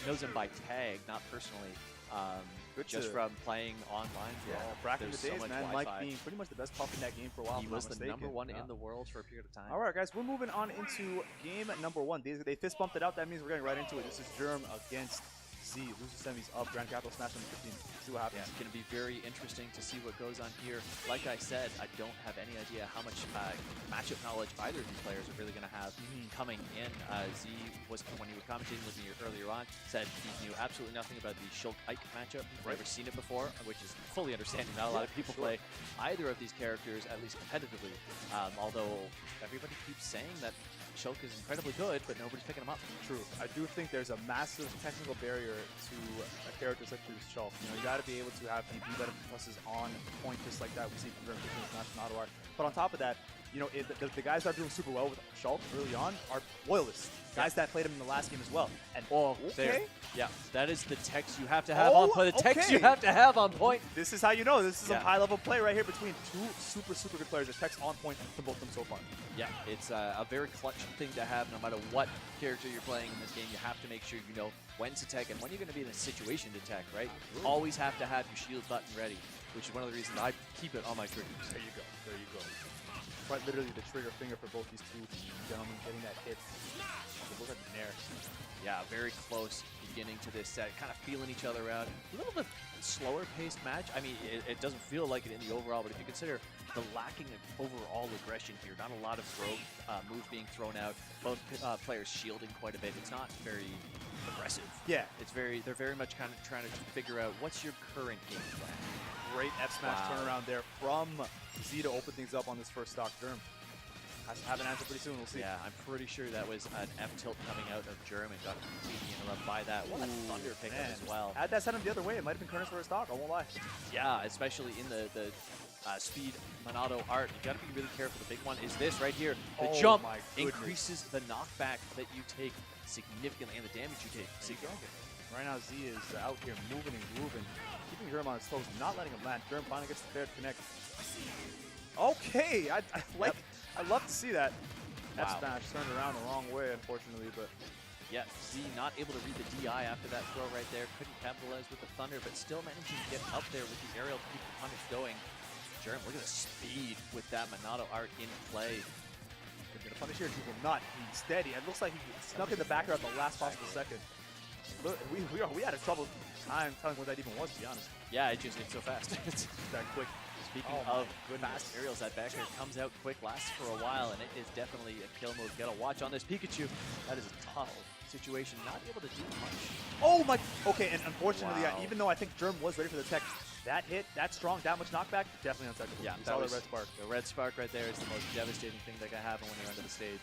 knows him by tag, not personally. Just from playing online. Back in the days, so man, Wi-Fi. Mike being pretty much the best pup in that game for a while. He was the #1 in the world for a period of time. All right, guys, we're moving on into game number 1. They fist bumped it out. That means we're getting right into it. This is Jerm against Z. Loser semis up. Grand Capital Smash number 15. See what happens. Yeah, it's going to be very interesting to see what goes on here. Like I said, I don't have any idea how much matchup knowledge either of these players are really going to have coming in. Z was, when you were commentating with me earlier on, said he knew absolutely nothing about the Shulk Ike matchup. Never seen it before, which is fully understanding. Not a lot of people play either of these characters, at least competitively. Although everybody keeps saying that Shulk is incredibly good, but nobody's picking him up. True. I do think there's a massive technical barrier to a character such as Shulk. You know, you got to be able to have the better pluses on point just like that. We see from Smash and Auto Art. But on top of that, you know, the guys that are doing super well with Shulk early on are loyalists. Guys that played him in the last game as well. And yeah, that is the text you have to have on point. The text you have to have on point. This is how you know this is some high-level play right here between two super good players. The text on point for both of them so far. Yeah, it's a very clutch thing to have. No matter what character you're playing in this game, you have to make sure you know when to tech and when you're going to be in a situation to tech, right? Absolutely. Always have to have your shield button ready, which is one of the reasons I keep it on my triggers. There you go. There you go. Quite literally the trigger finger for both these two gentlemen getting that hit. Look at the nair. Yeah, very close beginning to this set. Kind of feeling each other out. A little bit slower paced match. I mean, it doesn't feel like it in the overall, but if you consider the lacking of overall aggression here, not a lot of growth, moves being thrown out, both players shielding quite a bit. It's not very aggressive. Yeah. They're very much kind of trying to figure out what's your current game plan. Great F smash turnaround there from Z to open things up on this first stock. Jerm has to have an answer pretty soon. We'll see. Yeah, I'm pretty sure that was an F tilt coming out of Jerm and got completely interrupted by that. What a thunder pickup as well. Had that set him the other way, it might have been Kerner's first stock. I won't lie. Yeah, especially in the speed Monado art. You got to be really careful. The big one is this right here. The jump increases the knockback that you take significantly and the damage you take significantly. Right now, Z is out here moving and grooving, keeping Jerm on his toes, not letting him land. Jerm finally gets the fair connect. Okay, I love to see that. F smash turned around the wrong way, unfortunately, but yeah, Z not able to read the DI after that throw right there. Couldn't capitalize with the thunder, but still managing to get up there with the aerial to keep the punish going. Jerm, look at the speed with that Monado art in play. Could get a punish here. He will not be steady. It looks like he snuck in the back air at the last possible second. Look, we had a trouble time telling what that even was, to be honest. Yeah, it's so fast. It's that quick. Speaking of fast aerials, that back air comes out quick, lasts for a while, and it is definitely a kill move. Gotta watch on this Pikachu. That is a tough situation, not able to do much. Oh my! Okay, and unfortunately, even though I think Jerm was ready for the tech, that hit, that strong, that much knockback, definitely untouchable. Yeah, that was the red spark. The red spark right there is the most devastating thing that can happen when you're under the stage.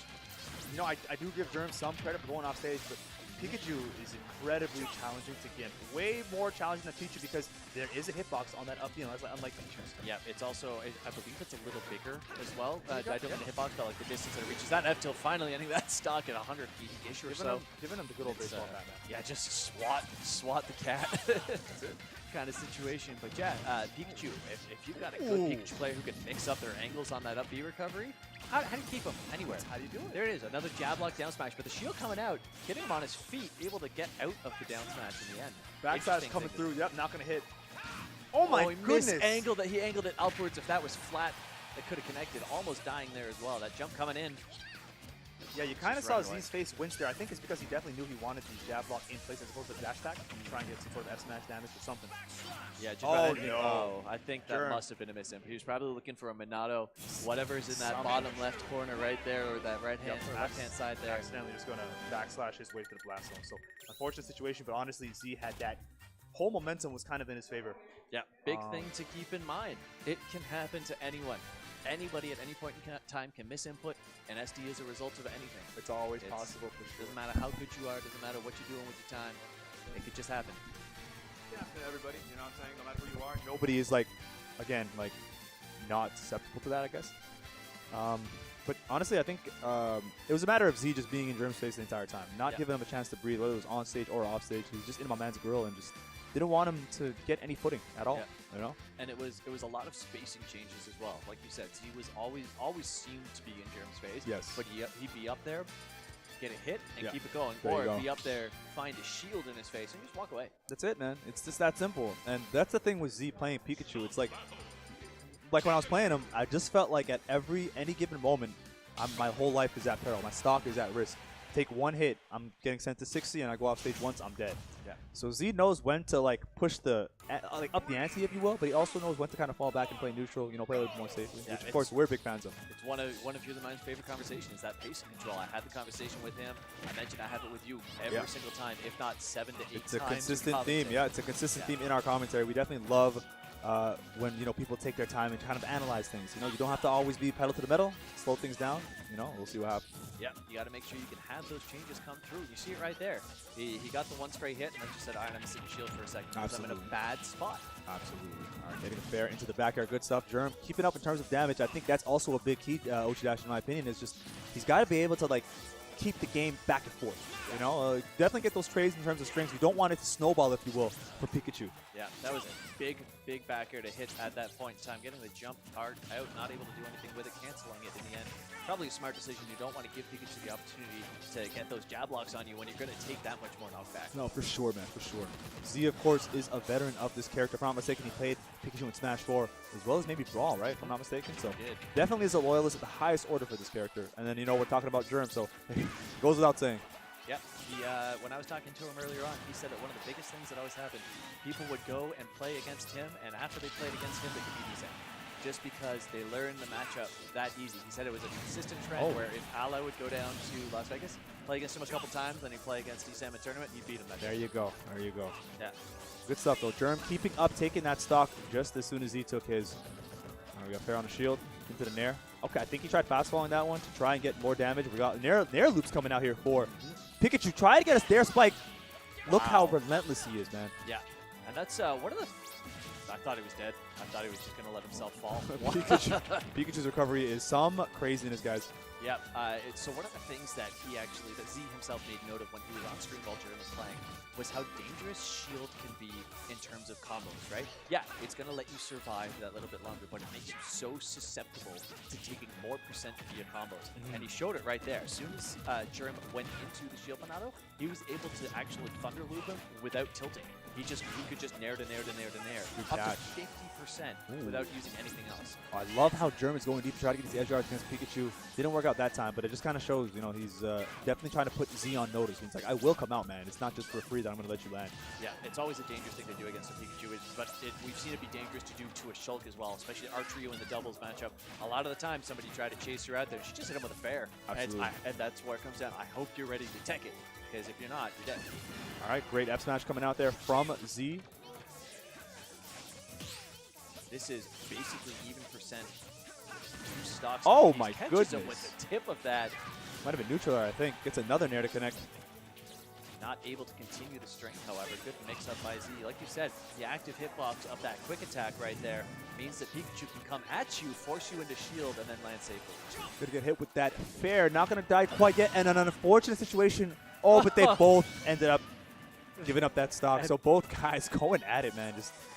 You know, I do give Jerm some credit for going off stage, but Pikachu is incredibly challenging to get. Way more challenging than Pikachu because there is a hitbox on that up B, unlike Pikachu's. Yeah, it's also, I believe it's a little bigger as well. I don't mean the hitbox, but like the distance that it reaches. That F tilt finally ending that stock at 100 feet-ish or so. Giving him the good old baseball bat, man. Yeah, just swat the cat. That's it. Kind of situation. But yeah, Pikachu, if you've got a good Pikachu player who can mix up their angles on that up B recovery, how do you keep him anywhere? How do you do it? There it is, another jab lock down smash, but the shield coming out, getting him on his feet, able to get out of the down smash in the end. Backside coming through, yep, not going to hit. Oh my goodness! He angled it upwards. If that was flat, it could have connected. Almost dying there as well. That jump coming in. Yeah, you kind of saw Z's face winch there. I think it's because he definitely knew he wanted the jab block in place as opposed to the dash attack and try and get some sort of F smash damage or something. Yeah, I think that must have been a misimp. He was probably looking for a Monado, whatever's in that bottom left corner right there, or that left-hand side there. Accidentally just going to backslash his way to the blast zone. So, unfortunate situation, but honestly, Z had that whole momentum was kind of in his favor. Yeah, big thing to keep in mind. It can happen to anyone. Anybody at any point in time can miss input, and SD is a result of anything. It's always possible for sure. Doesn't matter how good you are, doesn't matter what you're doing with your time. It could just happen. Yeah, everybody, you know what I'm saying? No matter who you are, nobody is like, again, like not susceptible to that, I guess. But honestly, I think it was a matter of Z just being in Jerm's face the entire time, not giving him a chance to breathe, whether it was on stage or off stage. He was just in my man's grill and just didn't want him to get any footing at all. You know? And it was a lot of spacing changes as well. Like you said, Z was always seemed to be in Jerm's face. Yes. But he'd be up there, get a hit and Yeah. keep it going, There you or go. be up there, find a shield in his face, and just walk away. That's it, man. It's just that simple. And that's the thing with Z playing Pikachu. It's like when I was playing him, I just felt like at any given moment, my whole life is at peril. My stock is at risk. Take one hit, I'm getting sent to 60, and I go off stage once, I'm dead. Yeah. So Z knows when to like push the up the ante, if you will, but he also knows when to kind of fall back and play neutral. You know, play a little more safely. Yeah, which of course we're big fans of. It's one of your mind's favorite conversations, that pacing control. I had the conversation with him. I mentioned I have it with you every single time, if not 7 to 8 times. It's a consistent theme. Yeah, it's a consistent theme in our commentary. We definitely love when people take their time and kind of analyze things. You know, you don't have to always be pedal to the metal. Slow things down. You know, we'll see what happens. Yeah, you got to make sure you can have those changes come through. You see it right there. He got the one stray hit and then just said, all right, I'm going to sit in shield for a second because I'm in a bad spot. Absolutely. All right, getting a fair into the backyard. Good stuff. Jerm keeping up in terms of damage. I think that's also a big key, Ochidash, in my opinion, is just he's got to be able to, like, keep the game back and forth. You know, definitely get those trades in terms of strings. You don't want it to snowball, if you will, for Pikachu. Yeah, that was a big back air to hit at that point in time. Getting the jump hard out, not able to do anything with it, canceling it in the end. Probably a smart decision. You don't want to give Pikachu the opportunity to get those jab locks on you when you're going to take that much more knockback. No, for sure, man, for sure. Z, of course, is a veteran of this character. If I'm not mistaken, he played Pikachu in Smash 4, as well as maybe Brawl, right? If I'm not mistaken. So definitely is a loyalist at the highest order for this character. And then, we're talking about Jerm, so goes without saying. Yep. When I was talking to him earlier on, he said that one of the biggest things that always happened, people would go and play against him, and after they played against him, they could beat Isam. Just because they learned the matchup that easy. He said it was a consistent trend where if Ala would go down to Las Vegas, play against him a couple times, then he'd play against Isam in tournament, he'd beat him that There day. you go. There you go. Yeah. Good stuff, though. Jerm keeping up, taking that stock just as soon as he took his. We got fair on the shield, into the Nair. Okay, I think he tried fast falling that one to try and get more damage. We got Nair loops coming out here for Pikachu. Try to get a Nair spike. Look how relentless he is, man. Yeah. And that's one of the... I thought he was dead. I thought he was just going to let himself fall. Pikachu's recovery is some craziness, guys. Yeah, so one of the things that Z himself made note of when he was on stream while Jerm was playing was how dangerous shield can be in terms of combos, right? Yeah, it's going to let you survive that little bit longer, but it makes you so susceptible to taking more percent via combos. And he showed it right there. As soon as Jerm went into the shield Panado, he was able to actually thunder loop him without tilting. He could just nair to nair to nair to nair. Up to 50% without using anything else. I love how Jerm is going deep to try to get these edge guards against Pikachu. Didn't work out that time, but it just kind of shows, he's definitely trying to put Z on notice. He's like, I will come out, man. It's not just for free that I'm going to let you land. Yeah, it's always a dangerous thing to do against a Pikachu, but we've seen it be dangerous to do to a Shulk as well, especially our trio in the doubles matchup. A lot of the time, somebody tried to chase her out there. She just hit him with a fair. Absolutely. And that's where it comes down. I hope you're ready to tech it, because if you're not, you're dead. All right, great F smash coming out there from Z. This is basically even percent. Two stocks. Oh my goodness! goodness! With the tip of that, might have been neutral there, I think. Gets another Nair to connect. Not able to continue the strength, however. Good mix-up by Z. Like you said, the active hitbox of that quick attack right there means that Pikachu can come at you, force you into shield, and then land safely. Gonna get hit with that fair. Not gonna die quite yet, and an unfortunate situation. Oh, but they both ended up giving up that stock. So both guys going at it, man.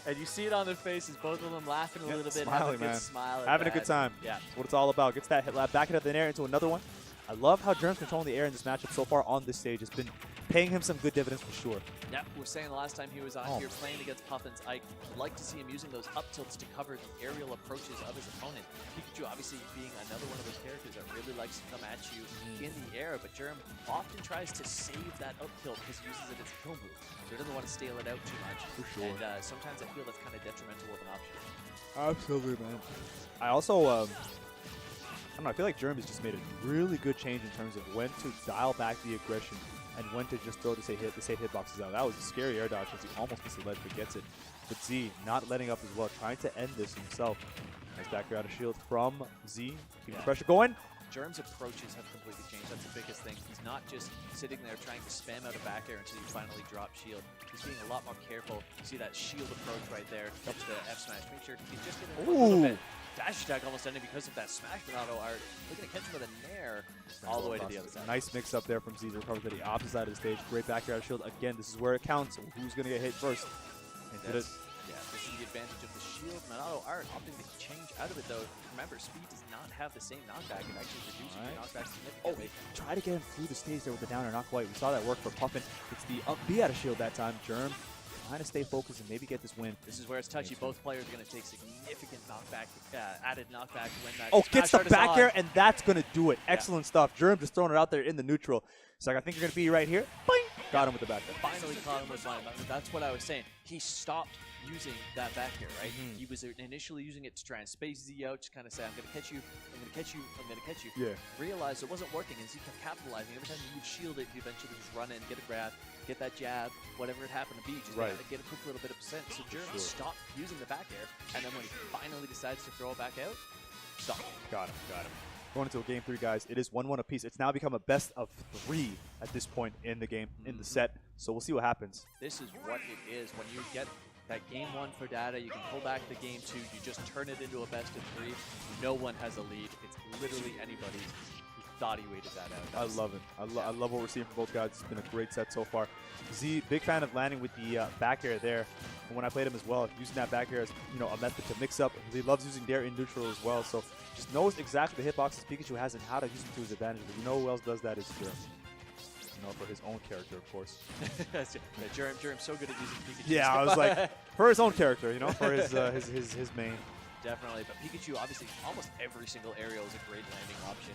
And you see it on their faces, both of them laughing a little bit, smiling, having a good man. smile. Having a good time. Yeah. That's what it's all about. Gets that hit lap, back it up in the air into another one. I love how Jerm's controlling the air in this matchup so far on this stage. It's been paying him some good dividends for sure. Yeah, we were saying the last time he was on here playing against Puffins, I'd like to see him using those up tilts to cover the aerial approaches of his opponent. Pikachu obviously being another one of those characters that really likes to come at you in the air, but Jerm often tries to save that up tilt because he uses it as a kill move. So he doesn't want to stale it out too much. For sure. And sometimes I feel that's kind of detrimental of an option. Absolutely, man. I also, I don't know, I feel like Jerm has just made a really good change in terms of when to dial back the aggression and when to just throw the safe hitboxes out. That was a scary air dodge since he almost missed the ledge but gets it. But Z not letting up as well, trying to end this himself. Nice back air out of shield from Z. Keeping the pressure going. Jerm's approaches have completely changed. That's the biggest thing. He's not just sitting there trying to spam out a back air until you finally drop shield. He's being a lot more careful. You see that shield approach right there. Touch the F smash. Make sure you just get in a little bit. Dash attack almost ending because of that smash Monado art. Looking to catch him with a nair all the way to the other side. Nice mix up there from Z to recover to the opposite side of the stage. Great back air out of shield. Again, this is where it counts. Who's going to get hit first? Yeah, this is taking advantage of the shield. Minato Art opting to change out of it though. Remember, speed does not have the same knockback. It actually reduces your knockback significantly. Try to get him through the stage there with the downer, not quite. We saw that work for Puffin. It's the up B out of shield that time. Jerm trying to stay focused and maybe get this win. This is where it's touchy. Both players are going to take significant knockback, added knockback when that. Oh, gets the back air, and that's going to do it. Excellent stuff. Jerm just throwing it out there in the neutral. It's like, I think you're going to be right here. Boing! Got him with the back air. Finally caught him with mine. That's what I was saying. He stopped using that back air, right? He was initially using it to try and space Z out, to kind of say, I'm going to catch you, I'm going to catch you, I'm going to catch you. Yeah. Realized it wasn't working, and Z kept capitalizing. Every time you would shield it, you eventually just run in, get a grab, get that jab, whatever it happened to be, just get a quick little bit of percent. So Jerm stopped using the back air, and then when he finally decides to throw it back out, stop. Got him. Going into a game 3, guys. It is 1-1 apiece. It's now become a best of 3 at this point in the game, in the set. So we'll see what happens. This is what it is. When you get that game 1 for data, you can pull back the game 2, you just turn it into a best of 3. No one has a lead. It's literally anybody's. He thought he waited that out. I love it. I love what we're seeing from both guys. It's been a great set so far. Z, big fan of landing with the back air there. And when I played him as well, using that back air as a method to mix up. He loves using dare in neutral as well. So just knows exactly the hitboxes Pikachu has and how to use them to his advantage. But you know who else does that is Jerm. For his own character, of course. Jerm's so good at using Pikachu. Yeah, I was like, for his own character, for his his main. Definitely, but Pikachu, obviously, almost every single aerial is a great landing option.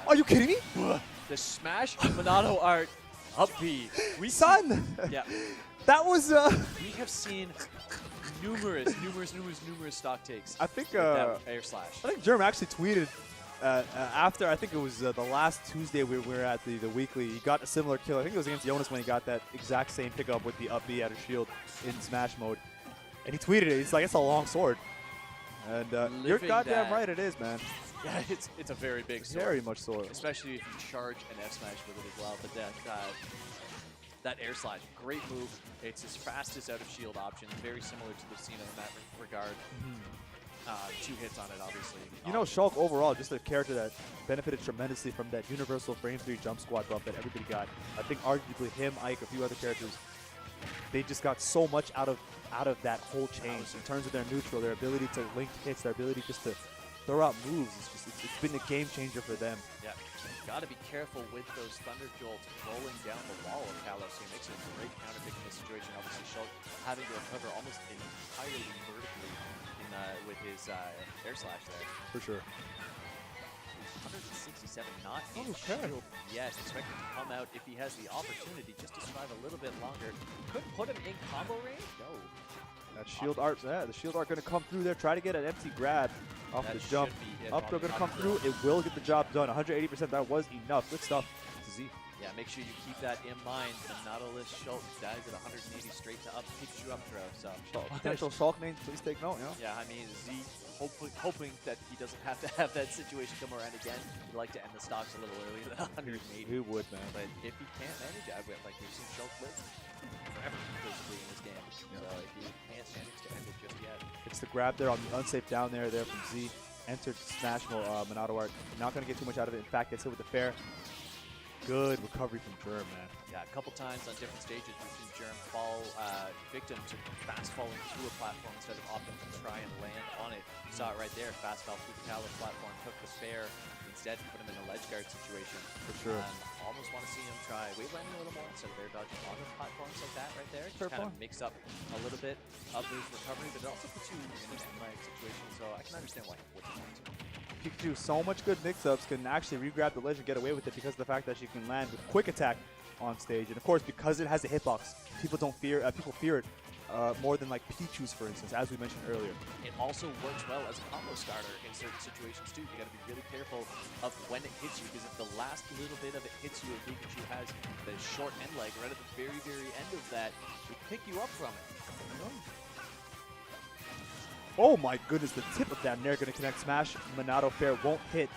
Are you kidding me? The smash Minato Art up B. Yeah. That was. We have seen numerous stock takes. I think. With that air slash. I think Jerm actually tweeted. After, I think it was the last Tuesday we were at the Weekly, he got a similar kill. I think it was against Jonas when he got that exact same pickup with the up B out of shield in Smash mode. And he tweeted it. He's like, it's a long sword. And you're goddamn right it is, man. Yeah, it's a very big sword. Very much so. Especially if you charge an F smash with it as well. But that air slash, great move. It's his fastest out of shield option. Very similar to Lucina in that regard. 2 hits on it, obviously. Shulk overall, just a character that benefited tremendously from that universal frame 3 jump squad buff that everybody got. I think arguably him, Ike, a few other characters, they just got so much out of that whole change in terms of their neutral, their ability to link hits, their ability just to throw out moves. It's been a game changer for them. Yeah. Got to be careful with those Thunder Jolts rolling down the wall of Kalos. He makes a great counter pick in this situation. Obviously, Shulk having to recover almost entirely vertically with his air slash there. For sure. 167, not in shield yet. Expected to come out if he has the opportunity just to survive a little bit longer. Could put him in combo range? No. That shield art, the shield art going to come through there. Try to get an empty grab off the jump. Up throw going to come through. It will get the job done. 180%. That was enough. Good stuff. To Z. Yeah, make sure you keep that in mind. The Nautilus Shulk dies at 180 straight to up Pikachu up throw. So potential Shulk names, please take note. Yeah, I mean Z hoping that he doesn't have to have that situation come around again. He'd like to end the stocks a little earlier than 180. Who would, man? But if he can't manage it, like we've seen Shulk live forever basically in this game. So if he can't manage to end it just yet. It's the grab there on the unsafe down there from Z. Entered Smash mode, Minato Art. Not going to get too much out of it. In fact, gets hit with the fair. Good recovery from Jerm, man. Yeah, a couple times on different stages we've seen Jerm fall victim to fast falling through a platform instead of opting to try and land on it. You saw it right there, fast fell through the Kalos platform, took the fair, instead put him in a ledge guard situation. For sure. Almost want to see him try wave landing a little more instead of air dodging on the platforms like that right there. Just kind of mix up a little bit of his recovery, but it also puts you in an end-lag situation, so I can understand why he wouldn't want to. Pikachu, so much good mix-ups, can actually re-grab the ledge and get away with it because of the fact that she can land with quick attack on stage. And of course, because it has a hitbox, people fear it more than like Pichu's, for instance, as we mentioned earlier. It also works well as a combo starter in certain situations too. You got to be really careful of when it hits you, because if the last little bit of it hits you, and Pikachu has the short end leg right at the very end of that, it pick you up from it. Oh my goodness, the tip of that nair going to connect smash. Minato fair won't hit.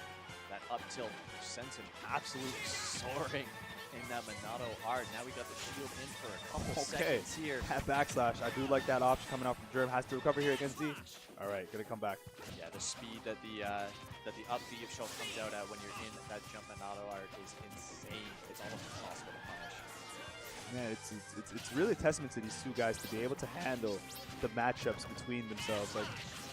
That up tilt sends him absolutely soaring in that Minato art. Now we got the shield in for a couple seconds here. That backslash, I do like that option coming out from Jerm. Has to recover here against Z. All right, going to come back. Yeah, the speed that the up B of Shulk comes out at when you're in that jump Minato art is insane. It's almost impossible to punish. Man, it's really a testament to these two guys to be able to handle the matchups between themselves. Like,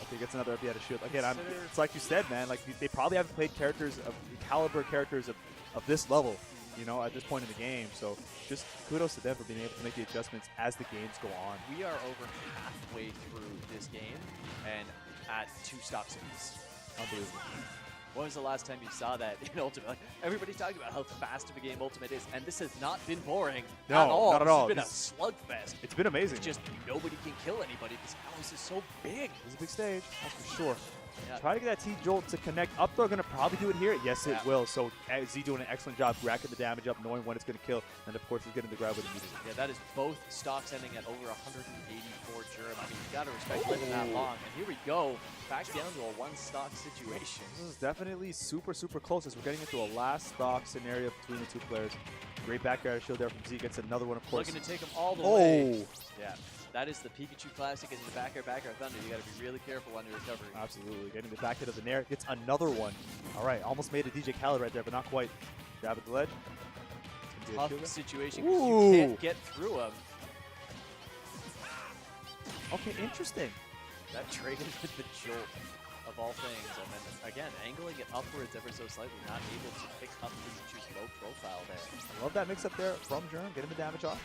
okay, gets another up, he had a shield. Again, it's like you said, man. Like they probably haven't played characters of caliber characters of this level, you know, at this point in the game. So just kudos to them for being able to make the adjustments as the games go on. We are over halfway through this game and at 2 stocks apiece. Unbelievable. When was the last time you saw that in Ultimate? Like, everybody's talking about how fast of a game Ultimate is, and this has not been boring at all. Not at all. This has been a slugfest. It's been amazing. It's just nobody can kill anybody because Alice is so big. It's a big stage, that's for sure. Yeah. Try to get that T-Jolt to connect. Up throw going to probably do it here. Yes, it will. So Z doing an excellent job racking the damage up, knowing when it's going to kill, and of course he's getting the grab with immediately. Yeah, that is both stocks ending at over 184 Jerm. I mean, you got to respect living that long. And here we go, back down to a 1-stock situation. This is definitely super, super close as we're getting into a last stock scenario between the two players. Great back air shield there from Z. Gets another one, of course. Looking to take him all the way. Yeah. That is the Pikachu Classic and the back air Thunder. You got to be really careful on your recovery. Absolutely. Getting the back hit of the Nair. Gets another one. All right. Almost made a DJ Khaled right there, but not quite. Grab at the ledge. Tough situation because you can't get through him. Okay, interesting. That traded with the Jolt of all things. And then, again, angling it upwards ever so slightly. Not able to pick up Pikachu's low profile there. I love that mix-up there from Jerm. Getting the damage off.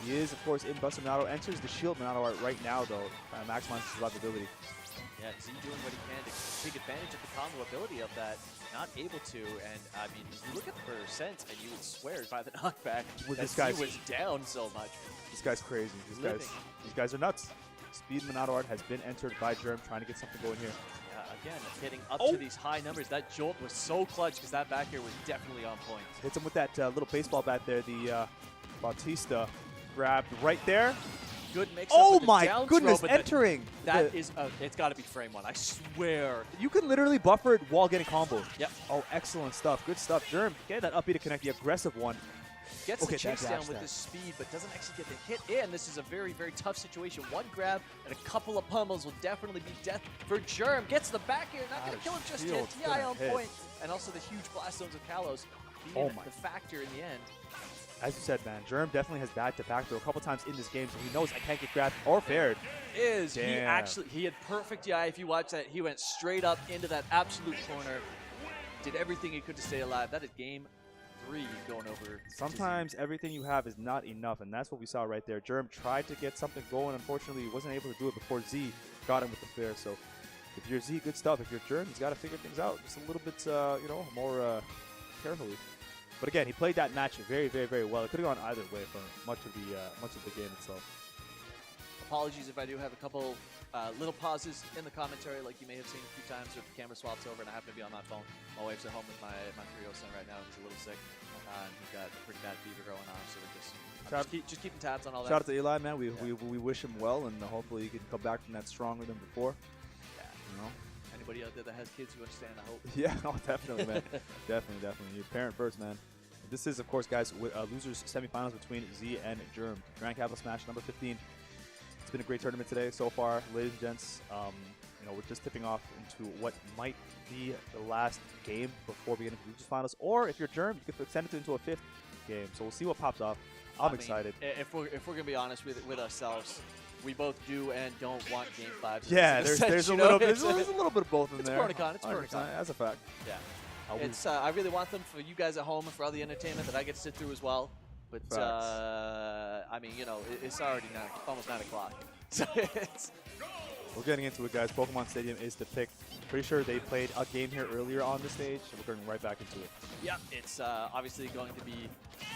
He is, of course, in Buster Monado. Enters the shield Monado right now, though. Maximizes his survivability. Yeah, Z doing what he can to take advantage of the combo ability of that. Not able to, and I mean, you look at the percent, and you would swear by the knockback With that this guy's, Z was down so much. This guy's crazy. These guys are nuts. Speed Monado art has been entered by Jerm, trying to get something going here. Yeah, again, getting up to these high numbers. That Jolt was so clutch because that back air was definitely on point. Hits him with that little baseball bat there, the Bautista. Grabbed right there. Good mix Oh up with my the down goodness, throw, entering. That is, it's got to be frame 1. I swear. You can literally buffer it while getting comboed. Yep. Oh, excellent stuff. Good stuff. Jerm, get that up B to connect, the aggressive one. Gets the chase down with the speed, but doesn't actually get the hit in. This is a very, very tough situation. One grab and a couple of pummels will definitely be death for Jerm. Gets the back here, not going to kill him just yet. TI on point, and also the huge blast zones of Kalos being the factor in the end. As you said, man, Jerm definitely has that to back throw a couple times in this game, so he knows I can't get grabbed or fared. He had perfect DI. If you watch that, he went straight up into that absolute corner, did everything he could to stay alive. That is game 3 going over. Sometimes everything you have is not enough, and that's what we saw right there. Jerm tried to get something going. Unfortunately, he wasn't able to do it before Z got him with the fair. So if you're Z, good stuff. If you're Jerm, he's got to figure things out just a little bit, you know, more carefully. But again, he played that match very, very, very well. It could have gone either way for much of the game itself. Apologies if I do have a couple little pauses in the commentary, like you may have seen a few times if the camera swaps over and I happen to be on my phone. My wife's at home with my 3-year-old son right now. He's a little sick. He's got a pretty bad fever going on, so we're just keeping tabs on all that. Shout out to Eli, man. We wish him well, and hopefully he can come back from that stronger than before. Yeah. You know? Anybody out there that has kids who understand, I hope. Yeah, oh, definitely, man. definitely. Your parent first, man. This is, of course, guys, losers semifinals between Z and Jerm. Grand Capital Smash number 15. It's been a great tournament today so far, ladies and gents. You know, we're just tipping off into what might be the last game before we get into the losers finals. Or if you're Jerm, you could extend it into a 5th game. So we'll see what pops off. I'm excited. If we're gonna be honest with ourselves, we both do and don't want Game 5. Yeah, there's a little bit of both in there. It's pro and con. That's a fact. Yeah. I really want them for you guys at home and for all the entertainment that I get to sit through as well. But I mean, you know, it's already almost 9 o'clock. So we're getting into it, guys. Pokemon Stadium is the pick. Pretty sure they played a game here earlier on the stage, so we're going right back into it. Yeah, it's obviously going to be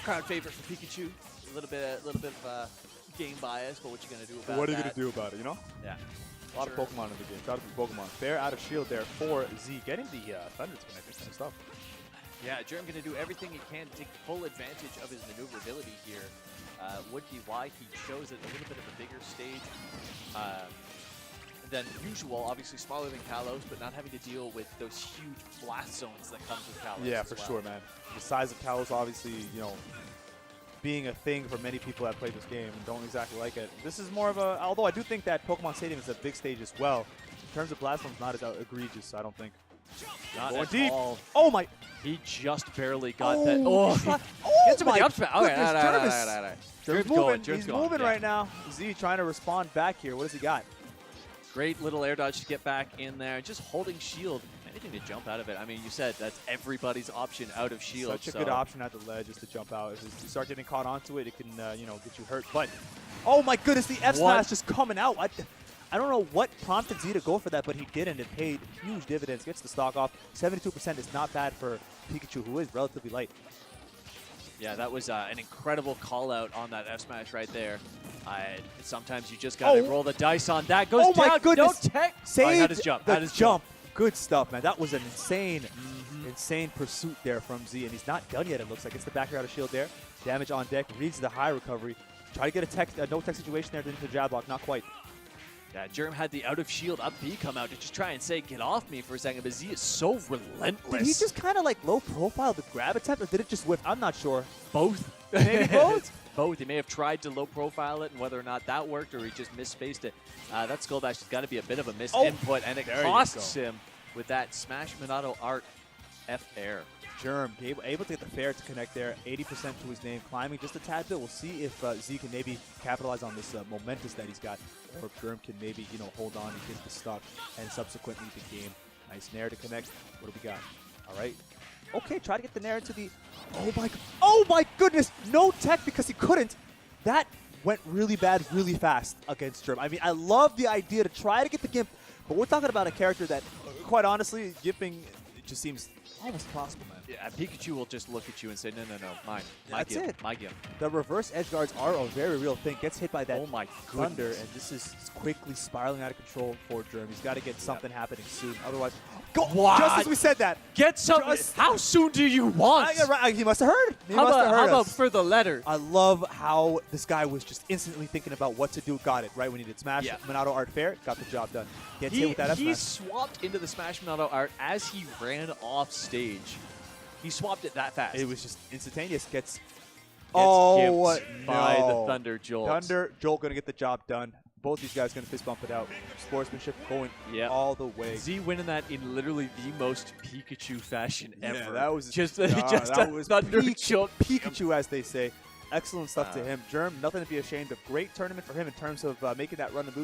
crowd favorite for Pikachu. A little bit of game bias, but what you gonna do about it? What are you gonna do about it? You know? Yeah. A lot of Pokemon in the game. Shout out to Pokemon. Fair out of shield there for Z. Getting the Thunder Twin, I think, some stuff. Yeah, Jerm going to do everything he can to take full advantage of his maneuverability here. Would be why he chose a little bit of a bigger stage than usual. Obviously smaller than Kalos, but not having to deal with those huge blast zones that comes with Kalos. Yeah, for sure, man. The size of Kalos, obviously, you know, being a thing for many people that play this game and don't exactly like it. This is more of a, although I do think that Pokemon Stadium is a big stage as well. In terms of blast zones, not as egregious, I don't think. Not going at deep. all. Oh my! He just barely got Oh, that. Oh, shot. gets him with the up smash. Okay, goodness, Jerm's moving. going. Jerm's He's going. moving Yeah. right now. Z trying to respond back here. What does he got? Great little air dodge to get back in there. Just holding shield. Anything to jump out of it. I mean, you said that's everybody's option out of shield. Such a good option at the ledge is to jump out. If you start getting caught onto it, it can you know, get you hurt. But oh my goodness, the F smash just coming out. I don't know what prompted Z to go for that, but he didn't. It paid huge dividends. Gets the stock off. 72% is not bad for Pikachu, who is relatively light. Yeah, that was an incredible call out on that F smash right there. Sometimes you just gotta roll the dice on that. Goes oh down. my goodness! No tech. Saved had his jump. the Had his jump. Good stuff, man. That was an insane, insane pursuit there from Z, and he's not done yet. It looks like it's the back air out of shield there. Damage on deck. Reads the high recovery. Try to get a no tech situation there into the jab block. Not quite. Yeah, Jerm had the out of shield up B come out to just try and say, get off me for a second, but Z is so relentless. Did he just kind of like low profile the grab attempt, or did it just whiff? I'm not sure. Both. Maybe both? Both. He may have tried to low profile it, and whether or not that worked, or he just misspaced it. That skull dash has got to be a bit of a miss input, and it costs him with that Smash Minato Art F air. Jerm able to get the fair to connect there. 80% to his name, climbing just a tad bit. We'll see if Z can maybe capitalize on this momentus that he's got, or if Jerm can maybe, you know, hold on and get the stock and subsequently the game. Nice nair to connect. What do we got? All right. Okay, try to get the nair into the. Oh my goodness! No tech because he couldn't. That went really bad, really fast against Jerm. I mean, I love the idea to try to get the gimp, but we're talking about a character that, quite honestly, gimping it just seems almost impossible, man. Yeah, Pikachu will just look at you and say, no, mine. That's it. My gimp. The reverse edge guards are a very real thing. Gets hit by that Oh my thunder, goodness. and this is quickly spiraling out of control for Jerm. He's got to get something happening soon. Otherwise, go! What? Just as we said that. Get something. How soon do you want? He must have heard. He How must have about, heard how us. about for the letter? I love how this guy was just instantly thinking about what to do. Got it, right? When he did Smash, Yeah. Minato Art Fair, got the job done. Gets hit with that He F-Smash. swapped into the Smash Minato Art as he ran off stage. He swapped it that fast. It was just instantaneous. Gets gimped by the no. Thunder Jolt. Thunder Jolt going to get the job done. Both these guys going to fist bump it out. Sportsmanship going all the way. Z winning that in literally the most Pikachu fashion ever. Yeah, that was just that a was Thunder Jolt. Pikachu, as they say. Excellent stuff to him. Jerm, nothing to be ashamed of. Great tournament for him in terms of making that run and lose.